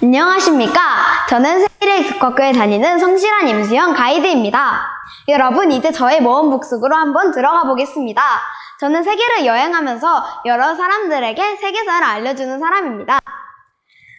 안녕하십니까? 저는 세일의 국어학교에 다니는 성실한 임수영 가이드입니다. 여러분, 이제 저의 모험북 속으로 한번 들어가 보겠습니다. 저는 세계를 여행하면서 여러 사람들에게 세계사를 알려주는 사람입니다.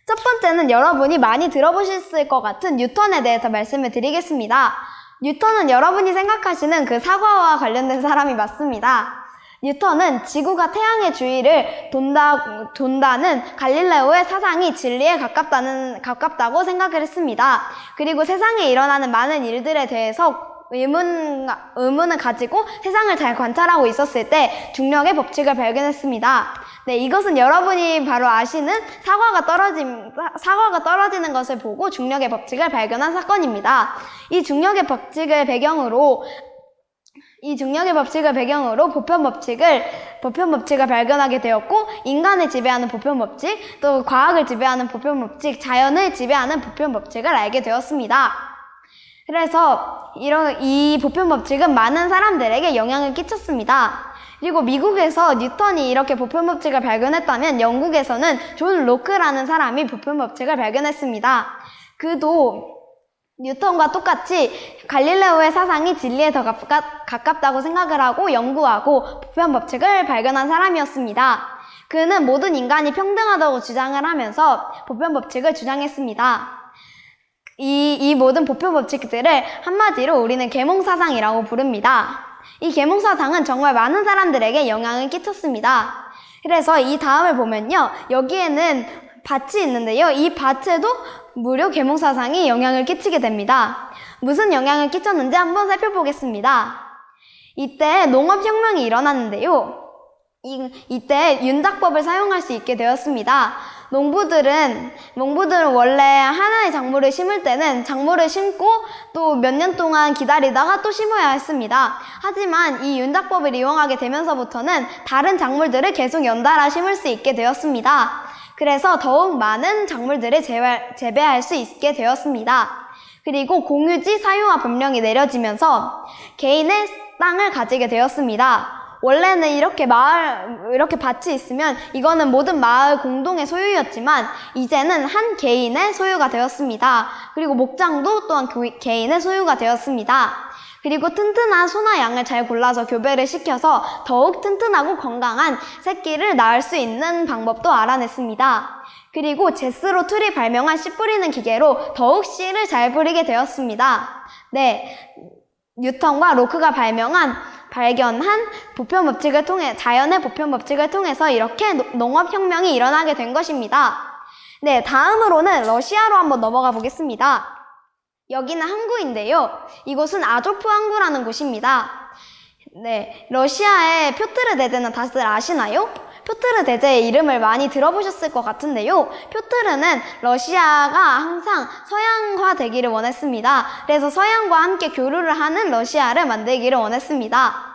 첫 번째는 여러분이 많이 들어보셨을 것 같은 뉴턴에 대해서 말씀을 드리겠습니다. 뉴턴은 여러분이 생각하시는 그 사과와 관련된 사람이 맞습니다. 뉴턴은 지구가 태양의 주위를 돈다는 갈릴레오의 사상이 진리에 가깝다고 생각을 했습니다. 그리고 세상에 일어나는 많은 일들에 대해서 의문을 가지고 세상을 잘 관찰하고 있었을 때 중력의 법칙을 발견했습니다. 네, 이것은 여러분이 바로 아시는 사과가 떨어지는 것을 보고 중력의 법칙을 발견한 사건입니다. 이 중력의 법칙을 배경으로 보편법칙을 발견하게 되었고, 인간을 지배하는 보편법칙, 또 과학을 지배하는 보편법칙, 자연을 지배하는 보편법칙을 알게 되었습니다. 그래서 이 보편법칙은 많은 사람들에게 영향을 끼쳤습니다. 그리고 미국에서 뉴턴이 이렇게 보편법칙을 발견했다면 영국에서는 존 로크라는 사람이 보편법칙을 발견했습니다. 그도 뉴턴과 똑같이 갈릴레오의 사상이 진리에 더 가깝다고 생각을 하고 연구하고 보편법칙을 발견한 사람이었습니다. 그는 모든 인간이 평등하다고 주장을 하면서 보편법칙을 주장했습니다. 이 모든 보편법칙들을 한마디로 우리는 계몽사상이라고 부릅니다. 이 계몽사상은 정말 많은 사람들에게 영향을 끼쳤습니다. 그래서 이 다음을 보면요, 여기에는 밭이 있는데요, 이 밭에도 무료 계몽사상이 영향을 끼치게 됩니다. 무슨 영향을 끼쳤는지 한번 살펴보겠습니다. 이때 농업혁명이 일어났는데요, 이때 윤작법을 사용할 수 있게 되었습니다. 농부들은 원래 하나의 작물을 심을 때는 작물을 심고 또 몇 년 동안 기다리다가 또 심어야 했습니다. 하지만 이 윤작법을 이용하게 되면서부터는 다른 작물들을 계속 연달아 심을 수 있게 되었습니다. 그래서 더욱 많은 작물들을 재배할 수 있게 되었습니다. 그리고 공유지 사유화 법령이 내려지면서 개인의 땅을 가지게 되었습니다. 원래는 이렇게 밭이 있으면 이거는 모든 마을 공동의 소유였지만 이제는 한 개인의 소유가 되었습니다. 그리고 목장도 또한 개인의 소유가 되었습니다. 그리고 튼튼한 소나 양을 잘 골라서 교배를 시켜서 더욱 튼튼하고 건강한 새끼를 낳을 수 있는 방법도 알아냈습니다. 그리고 제스로 툴이 발명한 씨 뿌리는 기계로 더욱 씨를 잘 뿌리게 되었습니다. 네, 뉴턴과 로크가 발견한 자연의 보편법칙을 통해서 이렇게 농업혁명이 일어나게 된 것입니다. 네, 다음으로는 러시아로 한번 넘어가 보겠습니다. 여기는 항구인데요, 이곳은 아조프 항구라는 곳입니다. 네, 러시아의 표트르 대제는 다들 아시나요? 표트르 대제의 이름을 많이 들어보셨을 것 같은데요, 표트르는 러시아가 항상 서양화 되기를 원했습니다. 그래서 서양과 함께 교류를 하는 러시아를 만들기를 원했습니다.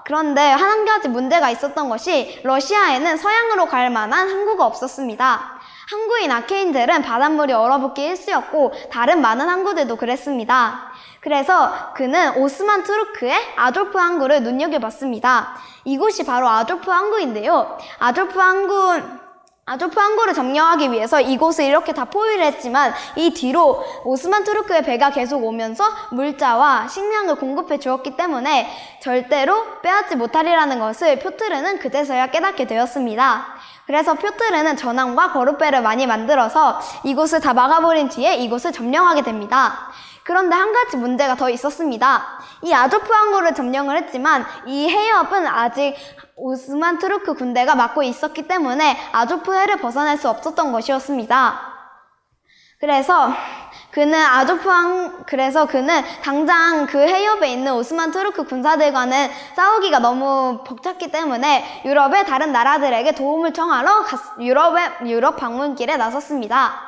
그런데 한 가지 문제가 있었던 것이 러시아에는 서양으로 갈 만한 항구가 없었습니다. 항구인 아케인들은 바닷물이 얼어붙기 일쑤였고 다른 많은 항구들도 그랬습니다. 그래서 그는 오스만 투르크의 아조프 항구를 눈여겨봤습니다. 이곳이 바로 아조프 항구인데요, 아조프 항구를 점령하기 위해서 이곳을 이렇게 다 포위를 했지만 이 뒤로 오스만 투르크의 배가 계속 오면서 물자와 식량을 공급해 주었기 때문에 절대로 빼앗지 못하리라는 것을 표트르는 그제서야 깨닫게 되었습니다. 그래서 표트르는 전함과 거룻배를 많이 만들어서 이곳을 다 막아버린 뒤에 이곳을 점령하게 됩니다. 그런데 한 가지 문제가 더 있었습니다. 이 아조프 항구를 점령을 했지만 이 해협은 아직 오스만 투르크 군대가 막고 있었기 때문에 아조프해를 벗어날 수 없었던 것이었습니다. 그래서 그는 당장 그 해협에 있는 오스만 투르크 군사들과는 싸우기가 너무 벅찼기 때문에 유럽의 다른 나라들에게 도움을 청하러 유럽 방문길에 나섰습니다.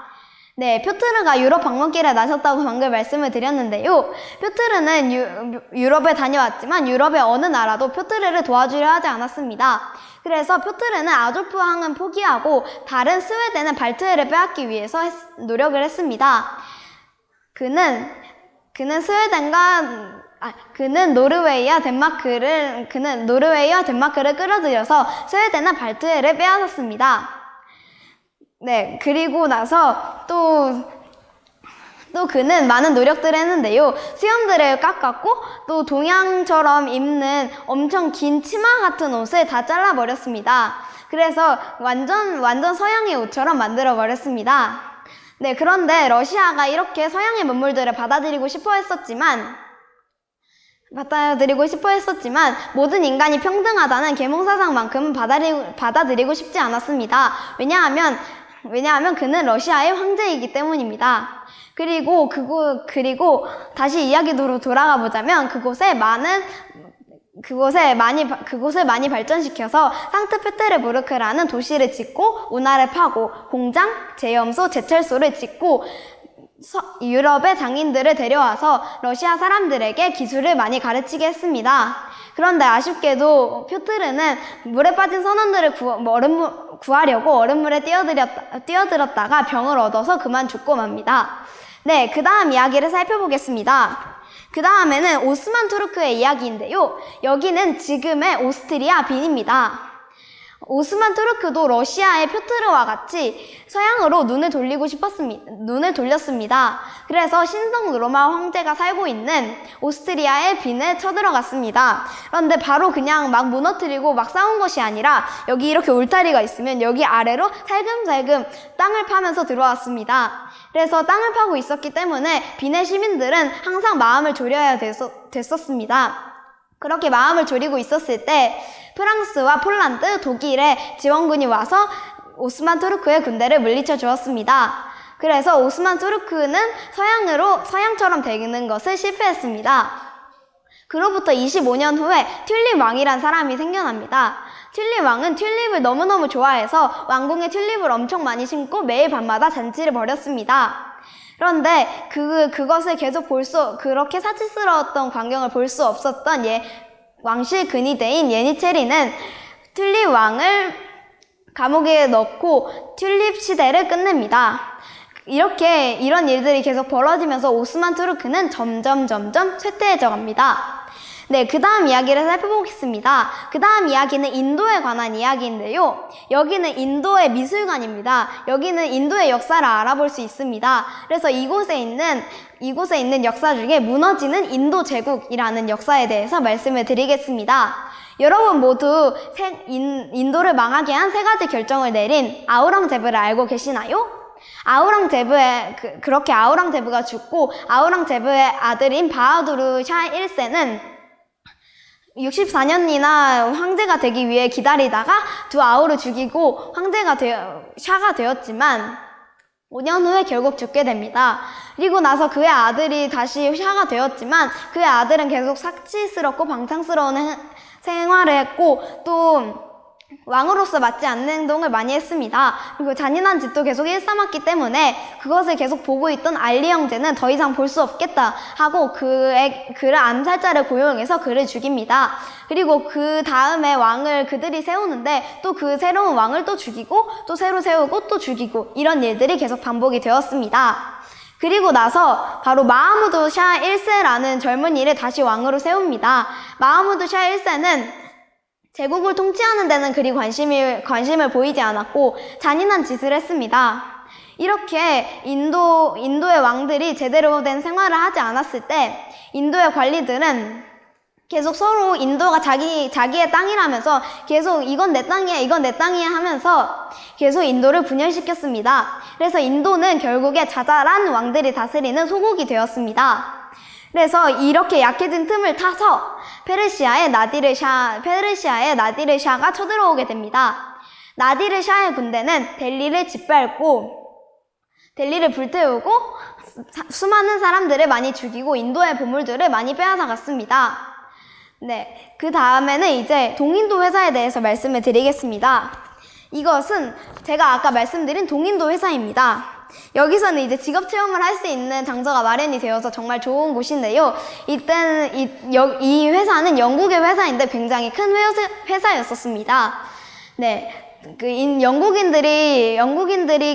네, 표트르가 유럽 방문길에 나섰다고 방금 말씀을 드렸는데요, 표트르는 유럽에 다녀왔지만 유럽의 어느 나라도 표트르를 도와주려 하지 않았습니다. 그래서 표트르는 아조프 항은 포기하고 다른 스웨덴의 발트해를 빼앗기 위해서 노력을 했습니다. 그는 노르웨이와 덴마크를 끌어들여서 스웨덴과 발트해를 빼앗았습니다. 네, 그리고 나서 또 그는 많은 노력들을 했는데요. 수염들을 깎았고 또 동양처럼 입는 엄청 긴 치마 같은 옷을 다 잘라버렸습니다. 그래서 완전 서양의 옷처럼 만들어버렸습니다. 네, 그런데 러시아가 이렇게 서양의 문물들을 받아들이고 싶어 했었지만 모든 인간이 평등하다는 계몽사상만큼은 받아들이고 싶지 않았습니다. 왜냐하면 그는 러시아의 황제이기 때문입니다. 그리고 다시 이야기로 돌아가 보자면 그곳을 많이 발전시켜서 상트페테르부르크라는 도시를 짓고 운하를 파고 공장, 제염소, 제철소를 짓고 유럽의 장인들을 데려와서 러시아 사람들에게 기술을 많이 가르치게 했습니다. 그런데 아쉽게도 표트르는 물에 빠진 선원들을 구하려고 얼음물에 뛰어들었다가 병을 얻어서 그만 죽고 맙니다. 네, 그 다음 이야기를 살펴보겠습니다. 그 다음에는 오스만 투르크의 이야기인데요. 여기는 지금의 오스트리아 빈입니다. 오스만 투르크도 러시아의 표트르와 같이 서양으로 눈을 돌렸습니다. 그래서 신성 로마 황제가 살고 있는 오스트리아의 빈에 쳐들어갔습니다. 그런데 바로 그냥 막 무너뜨리고 막 싸운 것이 아니라 여기 이렇게 울타리가 있으면 여기 아래로 살금살금 땅을 파면서 들어왔습니다. 그래서 땅을 파고 있었기 때문에 빈의 시민들은 항상 마음을 졸여야 됐었습니다. 그렇게 마음을 졸이고 있었을 때 프랑스와 폴란드, 독일의 지원군이 와서 오스만 투르크의 군대를 물리쳐 주었습니다. 그래서 오스만 투르크는 서양처럼 되는 것을 실패했습니다. 그로부터 25년 후에 튤립 왕이란 사람이 생겨납니다. 튤립 왕은 튤립을 너무너무 좋아해서 왕궁에 튤립을 엄청 많이 심고 매일 밤마다 잔치를 벌였습니다. 그런데 그것을 계속 그렇게 사치스러웠던 광경을 볼 수 없었던 왕실 근위대인 예니체리는 튤립 왕을 감옥에 넣고 튤립 시대를 끝냅니다. 이런 일들이 계속 벌어지면서 오스만 투르크는 점점 쇠퇴해져 갑니다. 네, 그 다음 이야기를 살펴보겠습니다. 그 다음 이야기는 인도에 관한 이야기인데요. 여기는 인도의 미술관입니다. 여기는 인도의 역사를 알아볼 수 있습니다. 그래서 이곳에 있는 역사 중에 무너지는 인도 제국이라는 역사에 대해서 말씀을 드리겠습니다. 여러분 모두 인도를 망하게 한 3가지 결정을 내린 아우랑제브를 알고 계시나요? 그렇게 아우랑제브가 죽고 아우랑제브의 아들인 바하두르 샤 1세는 64년이나 황제가 되기 위해 기다리다가 두 아우를 죽이고 샤가 되었지만 5년 후에 결국 죽게 됩니다. 그리고 나서 그의 아들이 다시 샤가 되었지만 그의 아들은 계속 사치스럽고 방탕스러운 생활을 했고 또 왕으로서 맞지 않는 행동을 많이 했습니다. 그리고 잔인한 짓도 계속 일삼았기 때문에 그것을 계속 보고 있던 알리 형제는 더 이상 볼 수 없겠다 하고 그를 암살자를 고용해서 그를 죽입니다. 그리고 그 다음에 왕을 그들이 세우는데 또 그 새로운 왕을 또 죽이고 또 새로 세우고 또 죽이고 이런 일들이 계속 반복이 되었습니다. 그리고 나서 바로 마하무드 샤 1세라는 젊은이를 다시 왕으로 세웁니다. 마하무드 샤 1세는 제국을 통치하는 데는 그리 관심을 보이지 않았고 잔인한 짓을 했습니다. 이렇게 인도의 왕들이 제대로 된 생활을 하지 않았을 때 인도의 관리들은 계속 서로 인도가 자기의 땅이라면서 계속 이건 내 땅이야 이건 내 땅이야 하면서 계속 인도를 분열시켰습니다. 그래서 인도는 결국에 자잘한 왕들이 다스리는 소국이 되었습니다. 그래서 이렇게 약해진 틈을 타서 페르시아의 나디르 샤가 쳐들어오게 됩니다. 나디르 샤의 군대는 델리를 불태우고 수많은 사람들을 많이 죽이고 인도의 보물들을 많이 빼앗아 갔습니다. 네, 그 다음에는 이제 동인도 회사에 대해서 말씀을 드리겠습니다. 이것은 제가 아까 말씀드린 동인도 회사입니다. 여기서는 이제 직업 체험을 할 수 있는 장소가 마련이 되어서 정말 좋은 곳인데요. 이 회사는 영국의 회사인데 굉장히 큰 회사였었습니다. 네. 영국인들이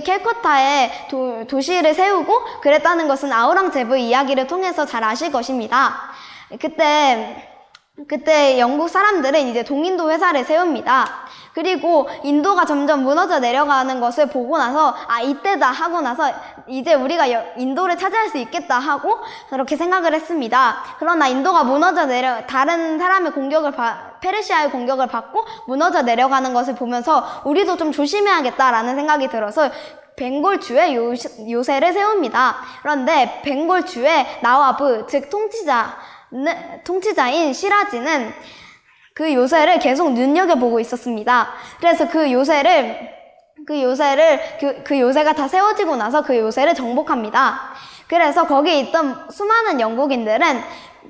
캘커타에 도시를 세우고 그랬다는 것은 아우랑제브 이야기를 통해서 잘 아실 것입니다. 그때 그때 영국 사람들은 이제 동인도 회사를 세웁니다. 그리고 인도가 점점 무너져 내려가는 것을 보고 나서 아 이때다 하고 나서 이제 우리가 인도를 차지할 수 있겠다 하고 그렇게 생각을 했습니다. 그러나 인도가 다른 사람의 페르시아의 공격을 받고 무너져 내려가는 것을 보면서 우리도 좀 조심해야겠다라는 생각이 들어서 벵골주의 요새를 세웁니다. 그런데 벵골주의 나와브, 즉 통치자인 시라지는 그 요새를 계속 눈여겨보고 있었습니다. 그래서 그 요새가 다 세워지고 나서 그 요새를 정복합니다. 그래서 거기에 있던 수많은 영국인들은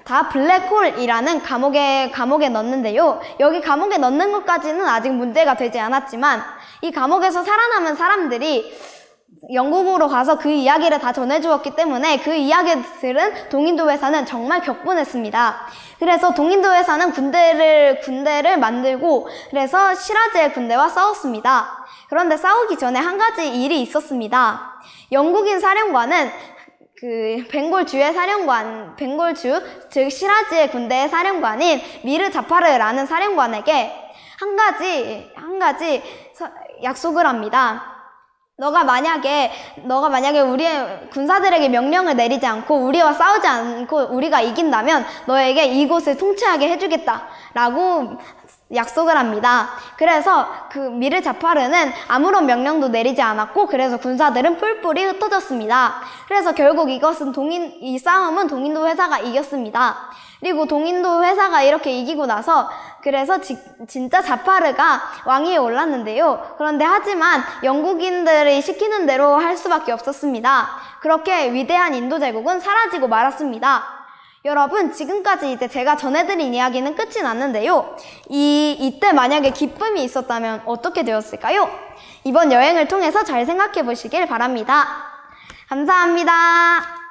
다 블랙홀이라는 감옥에 넣는데요. 여기 감옥에 넣는 것까지는 아직 문제가 되지 않았지만 이 감옥에서 살아남은 사람들이 영국으로 가서 그 이야기를 다 전해주었기 때문에 그 이야기를 들은 동인도 회사는 정말 격분했습니다. 그래서 동인도 회사는 군대를 만들고 그래서 시라즈의 군대와 싸웠습니다. 그런데 싸우기 전에 한 가지 일이 있었습니다. 영국인 사령관은 벵골주, 즉 시라즈의 군대의 사령관인 미르 자파르라는 사령관에게 한 가지 약속을 합니다. 너가 만약에 우리의 군사들에게 명령을 내리지 않고 우리와 싸우지 않고 우리가 이긴다면 너에게 이곳을 통치하게 해주겠다라고 약속을 합니다. 그래서 그 미르 자파르는 아무런 명령도 내리지 않았고 그래서 군사들은 뿔뿔이 흩어졌습니다. 그래서 결국 이 싸움은 동인도 회사가 이겼습니다. 그리고 동인도 회사가 이렇게 이기고 나서 그래서 진짜 자파르가 왕위에 올랐는데요. 그런데 하지만 영국인들이 시키는 대로 할 수밖에 없었습니다. 그렇게 위대한 인도 제국은 사라지고 말았습니다. 여러분, 지금까지 이제 제가 전해드린 이야기는 끝이 났는데요. 이때 만약에 기쁨이 있었다면 어떻게 되었을까요? 이번 여행을 통해서 잘 생각해 보시길 바랍니다. 감사합니다.